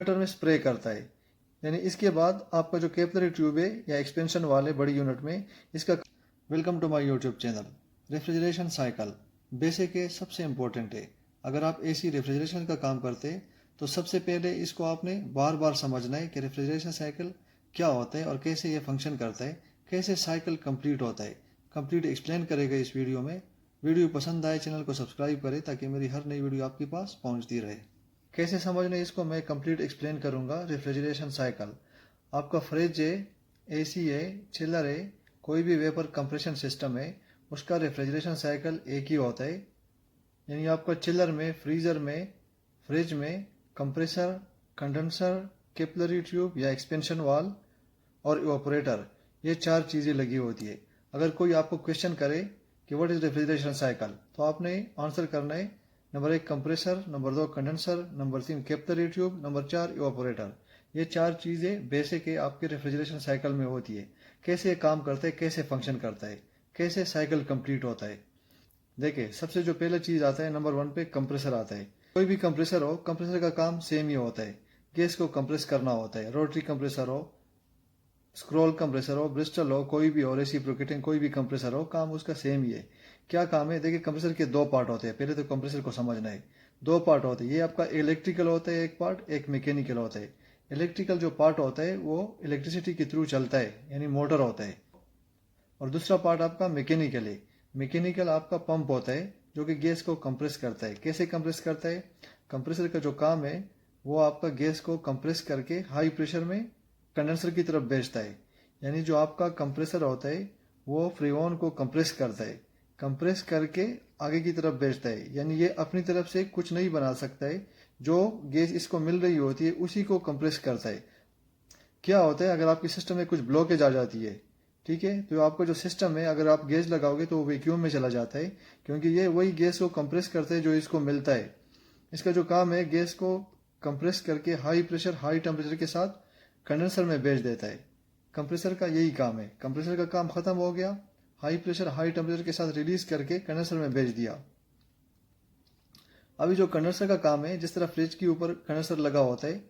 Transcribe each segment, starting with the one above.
Metre में spray करता है। यानी इसके बाद आपका जो कैपिलरी ट्यूब है या एक्सपेंशन वाल है बड़ी यूनिट में इसका। Welcome to my YouTube channel. Refrigeration cycle basic है, सबसे इम्पोर्टेंट है। अगर आप एसी रेफ्रिजरेशन का काम करते तो सबसे पहले इसको आपने बार बार समझना है कि रेफ्रिजरेशन साइकिल क्या होता है और कैसे ये फंक्शन करता है, कैसे साइकिल कंप्लीट होता है। कंप्लीट एक्सप्लेन करेगा इस वीडियो में। वीडियो पसंद आए चैनल को सब्सक्राइब करें ताकि मेरी हर नई वीडियो आपके पास पहुंचती रहे। कैसे समझना इसको मैं कंप्लीट एक्सप्लेन करूंगा। रेफ्रिजरेशन साइकिल आपका फ्रिज है, एसी है, चिलर है, कोई भी वेपर कंप्रेशन सिस्टम है, उसका रेफ्रिजरेशन साइकिल एक ही होता है। यानी आपका चिलर में, फ्रीजर में, फ्रिज में कंप्रेसर, कंडेंसर, कैपिलरी ट्यूब या एक्सपेंशन वाल और इवापोरेटर, ये चार चीज़ें लगी होती है। अगर कोई आपको क्वेश्चन करे कि व्हाट इज रेफ्रिजरेशन साइकिल, तो आपने आंसर करना है number 1 compressor, number 2 condenser, number 3 capillary tube, number 4 evaporator. ये चार चीज़ें बेसिक है आपके रेफ्रिजरेशन साइकिल में होती है। कैसे काम करता है, कैसे फंक्शन करता है, कैसे साइकिल कंप्लीट होता है। देखिए, सबसे जो पहला चीज़ आता है नंबर 1 पे कंप्रेसर आता है। कोई भी कंप्रेसर हो, कंप्रेसर का काम सेम ही होता है। गैस को कंप्रेस करना होता है। रोटरी कंप्रेसर हो, स्क्रॉल कंप्रेसर हो, ब्रिस्टल हो, कोई भी हो, रेसिप्रोकेटिंग कोई भी कंप्रेसर हो, काम उसका सेम ही है। क्या काम है? देखिए, कंप्रेसर के दो पार्ट होते हैं। पहले तो कंप्रेसर को समझना है। दो पार्ट होते हैं। ये आपका इलेक्ट्रिकल होता है एक पार्ट, एक मैकेनिकल होता है। इलेक्ट्रिकल जो पार्ट होता है वो इलेक्ट्रिसिटी के थ्रू चलता है, यानी मोटर होता है। और दूसरा पार्ट आपका मैकेनिकल है। मैकेनिकल आपका पंप होता है जो कि गैस को कंप्रेस करता है। कैसे कंप्रेस करता है? कंप्रेसर का जो काम है वो आपका गैस को कंप्रेस करके हाई प्रेशर में कंडेंसर की तरफ भेजता है। यानी जो आपका कंप्रेसर होता है वो फ्रीऑन को कंप्रेस करता है, कंप्रेस करके आगे की तरफ भेजता है। यानी ये अपनी तरफ से कुछ नहीं बना सकता है। जो गैस इसको मिल रही होती है उसी को कंप्रेस करता है। क्या होता है, अगर आपके सिस्टम में कुछ ब्लॉकेज आ जाती है, ठीक है, तो आपका जो सिस्टम है अगर आप गैस लगाओगे तो वो वैक्यूम में चला जाता है, क्योंकि ये वही गैस को कंप्रेस करता है जो इसको मिलता है। इसका जो काम है गैस को कंप्रेस करके हाई प्रेशर हाई टेम्परेचर के साथ कंडेंसर में भेज देता है। कंप्रेसर का यही काम है। कंप्रेसर का काम खत्म हो गया, हाई प्रेशर हाई टेम्परेचर के साथ रिलीज करके कंडेंसर में भेज दिया। अभी जो कंडेंसर का काम है, जिस तरह फ्रिज के ऊपर कंडेंसर लगा होता है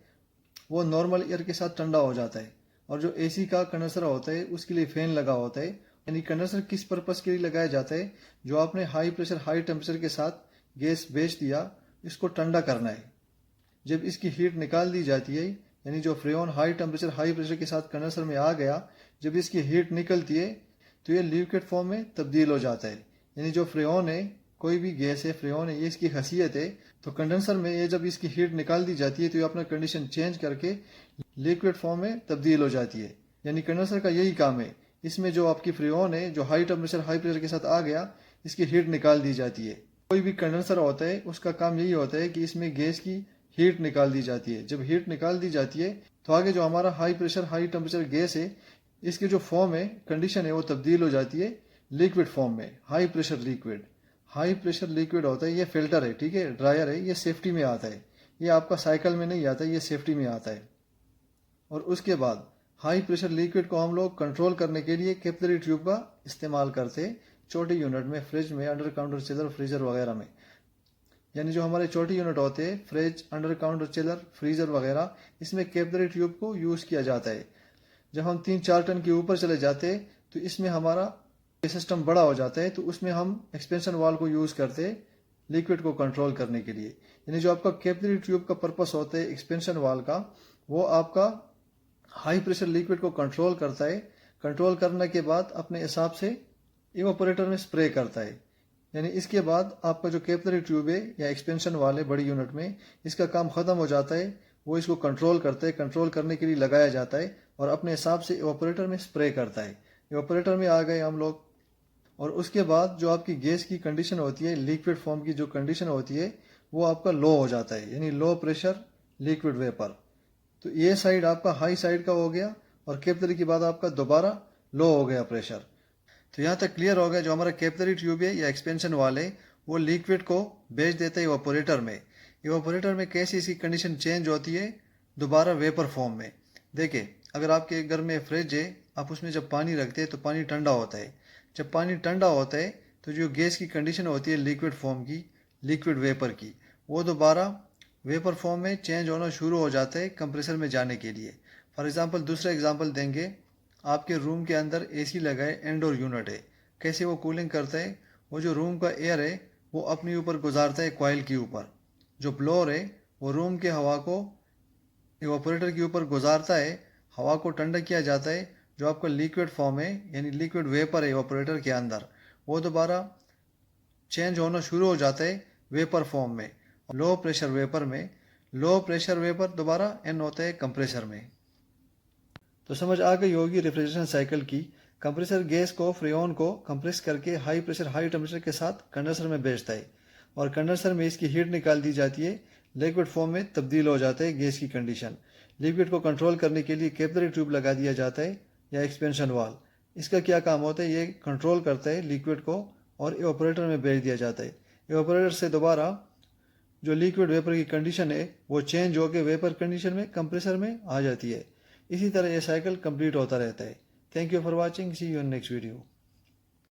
वो नॉर्मल एयर के साथ ठंडा हो जाता है, और जो एसी का कंडेंसर होता है उसके लिए फैन लगा होता है। यानी कंडेंसर किस पर्पस के लिए लगाया जाता है? जो आपने हाई प्रेशर हाई टेम्परेचर के साथ गैस भेज दिया, इसको ठंडा करना है। जब इसकी हीट निकाल दी जाती है, यानी जो फ्रेऑन हाई टेम्परेचर हाई प्रेशर के साथ कंडेंसर में आ गया, जब इसकी हीट निकलती है तो ये लिक्विड फॉर्म में तब्दील हो जाता है। यानी जो फ्रेऑन है, कोई भी गैस है, फ्रेऑन है, ये इसकी खासियत है। तो कंडेंसर में ये जब इसकी हीट निकाल दी जाती है तो ये अपना कंडीशन चेंज करके लिक्विड फॉर्म में तब्दील हो जाती है। यानी कंडेंसर का यही काम है। इसमें जो आपकी फ्रेऑन है जो हाई टेम्परेचर हाई प्रेशर के साथ आ गया, इसकी हीट निकाल दी जाती है। कोई भी कंडेंसर होता है उसका काम यही होता है कि इसमें गैस की हीट निकाल दी जाती है। जब हीट निकाल दी जाती है तो आगे जो हमारा high pressure high temperature gas है, इसकी जो फॉर्म है, कंडीशन है, वो तब्दील हो जाती है लिक्विड फॉर्म में। High pressure liquid, high pressure liquid होता है। ये फिल्टर है, ठीक है, ड्रायर है, ये सेफ्टी में आता है। ये आपका साइकिल में नहीं आता, ये सेफ्टी में आता है। और उसके बाद हाई प्रेशर लिक्विड को हम लोग कंट्रोल करने के लिए कैपिलरी ट्यूब का इस्तेमाल करते हैं। छोटी यूनिट में, फ्रिज में, अंडर काउंटर चिलर, फ्रीजर वगैरह में। यानी जो हमारे छोटी यूनिट होते हैं, fridge, under counter chiller, freezer वगैरह, इसमें कैपिलरी ट्यूब को यूज किया जाता है। जब हम 3-4 टन के ऊपर चले जाते हैं तो इसमें हमारा सिस्टम बड़ा हो जाता है, तो उसमें हम एक्सपेंशन वाल को यूज करते हैं लिक्विड को कंट्रोल करने के लिए। यानी जो आपका कैपिलरी ट्यूब का पर्पस होता है एक्सपेंशन वाल का, वो आपका हाई प्रेशर लिक्विड को कंट्रोल करता है। कंट्रोल करने के बाद अपने हिसाब से इवापोरेटर में स्प्रे करता है। यानी इसके बाद आपका जो कैपिलरी ट्यूब है या एक्सपेंशन वाल है बड़ी यूनिट में, इसका काम खत्म हो जाता है। वो इसको कंट्रोल करते हैं, कंट्रोल करने के लिए लगाया जाता है और अपने हिसाब से इवापोरेटर में स्प्रे करता है। इवापोरेटर में आ गए हम लोग। और उसके बाद जो आपकी गैस की कंडीशन होती है, लिक्विड फॉर्म की जो कंडीशन होती है, वो आपका लो हो जाता है, यानी लो प्रेशर लिक्विड वेपर। तो ये साइड आपका हाई साइड का हो गया और कैपिलरी के बाद आपका दोबारा लो हो गया प्रेशर। तो यहाँ तक क्लियर हो गया। जो हमारा कैपिलरी ट्यूब है या एक्सपेंशन वाल है वो लिक्विड को भेज देता है इवापोरेटर में। इवापोरेटर में कैसे इसकी कंडीशन चेंज होती है? दोबारा वेपर फॉर्म में। देखिए, अगर आपके घर में फ्रिज है, आप उसमें जब पानी रखते हैं तो पानी ठंडा होता है। जब पानी ठंडा होता है तो जो गैस की कंडीशन होती है लिक्विड फॉर्म की, लिक्विड वेपर की, वो दोबारा वेपर फॉर्म में चेंज होना शुरू हो जाता है कंप्रेसर में जाने के लिए। फॉर एग्जांपल दूसरा एग्जांपल देंगे, आपके रूम के अंदर एसी लगा है, इंडोर यूनिट है। कैसे वो कूलिंग करता है, वो जो रूम का एयर है वो अपने ऊपर गुजारता है कॉइल के ऊपर। जो ब्लोअर है वो रूम के हवा को इवापोरेटर के ऊपर गुजारता है, हवा को ठंडा किया जाता है। जो आपका लिक्विड फॉर्म है यानी लिक्विड वेपर है इवापोरेटर के अंदर, वो दोबारा चेंज होना शुरू हो जाता है वेपर फॉर्म में, लो प्रेशर वेपर में। लो प्रेशर वेपर दोबारा एन होता है कंप्रेसर में। तो समझ आ गई होगी रेफ्रिजरेशन साइकिल की। कंप्रेसर गैस को फ्रेओन को कंप्रेस करके हाई प्रेशर हाई टेम्परेचर के साथ कंडेंसर में भेजता है और कंडेंसर में इसकी हीट निकाल दी जाती है, लिक्विड फॉर्म में तब्दील हो जाता है गैस की कंडीशन। लिक्विड को कंट्रोल करने के लिए कैपिलरी ट्यूब लगा दिया जाता है या एक्सपेंशन वाल। इसका क्या काम होता है, ये कंट्रोल करता है लिक्विड को और इवापोरेटर में भेज दिया जाता है। इवापोरेटर से दोबारा जो लिक्विड वेपर की कंडीशन है वो चेंज होकर वेपर कंडीशन में कंप्रेसर में आ जाती है। इसी तरह ये साइकिल कंप्लीट होता रहता है। Thank you for watching, see you in next video.